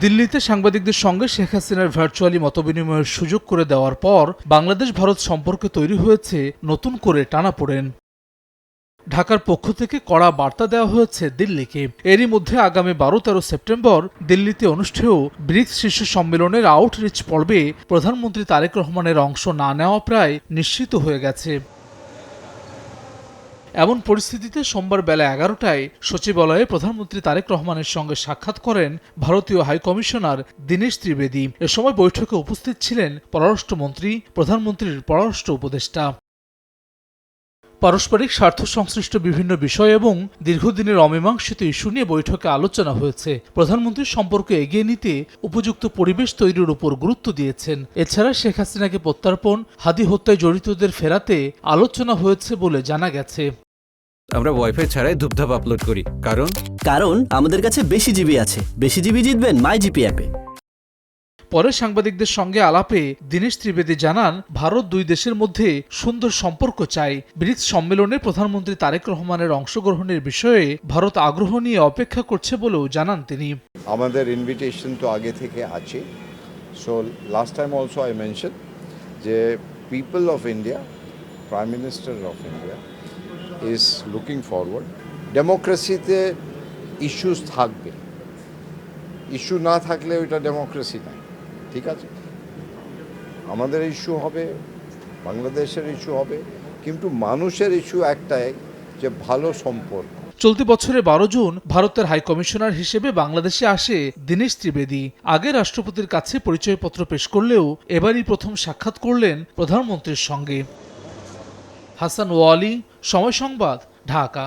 দিল্লিতে সাংবাদিকদের সঙ্গে শেখ হাসিনার ভার্চুয়ালি মতবিনিময়ের সুযোগ করে দেওয়ার পর বাংলাদেশ ভারত সম্পর্কে তৈরি হয়েছে নতুন করে টানাপোড়েন। ঢাকার পক্ষ থেকে কড়া বার্তা দেওয়া হয়েছে দিল্লিকে। এরই মধ্যে আগামী 12-13 সেপ্টেম্বর দিল্লিতে অনুষ্ঠেয় ব্রিক্স শীর্ষ সম্মেলনের আউটরিচ পর্বে প্রধানমন্ত্রী তারেক রহমানের অংশ না নেওয়া প্রায় নিশ্চিত হয়ে গেছে। এমন পরিস্থিতিতে সোমবার বেলা 11টায় সচিবালয়ে প্রধানমন্ত্রী তারেক রহমানের সঙ্গে সাক্ষাৎ করেন ভারতীয় হাইকমিশনার দীনেশ ত্রিবেদী। এ সময় বৈঠকে উপস্থিত ছিলেন পররাষ্ট্রমন্ত্রী, প্রধানমন্ত্রীর পররাষ্ট্র উপদেষ্টা। পারস্পরিক স্বার্থ সংশ্লিষ্ট বিভিন্ন বিষয় এবং দীর্ঘদিনের অমীমাংসিত ইস্যু নিয়ে বৈঠকে আলোচনা হয়েছে। প্রধানমন্ত্রী সম্পর্ক এগিয়ে নিতে উপযুক্ত পরিবেশ তৈরির উপর গুরুত্ব দিয়েছেন। এছাড়া শেখ হাসিনাকে প্রত্যর্পণ, হাদি হত্যায় জড়িতদের ফেরাতে আলোচনা হয়েছে বলে জানা গেছে। আমরা ওয়াইফাই ছাড়াই ধূপধাপ আপলোড করি, কারণ আমাদের কাছে বেশি জিবি আছে। বেশি জিবি জিতবেন মাই জিপি অ্যাপে। পরে সাংবাদিকদের সঙ্গে আলাপে দীনেশ ত্রিবেদী জানান, ভারত দুই দেশের মধ্যে সুন্দর সম্পর্ক চায়। ব্রিক্স সম্মেলনে প্রধানমন্ত্রী তারেক রহমানের অংশগ্রহণের বিষয়ে ভারত আগ্রহ নিয়ে অপেক্ষা করছে বলেও জানান তিনি। আমাদের ইনভিটেশন তো আগে থেকে আছে। So last time also I mention যে people of India, prime minister of India is looking forward. ডেমোক্রেসিতে ইস্যুস থাকবে, ইস্যু না থাকলে ওইটা ডেমোক্রেসি না। ঠিক আছে, আমাদের ইস্যু হবে, বাংলাদেশের ইস্যু হবে, কিন্তু মানুষের ইস্যু একটাই, যে ভালো সম্পর্ক। চলতি বছরে 12 জুন ভারতের হাইকমিশনার হিসেবে বাংলাদেশে আসে দীনেশ ত্রিবেদী। আগে রাষ্ট্রপতির কাছে পরিচয়পত্র পেশ করলেও এবারই প্রথম সাক্ষাৎ করলেন প্রধানমন্ত্রীর সঙ্গে। হাসান ওয়ালি, সময় সংবাদ, ঢাকা।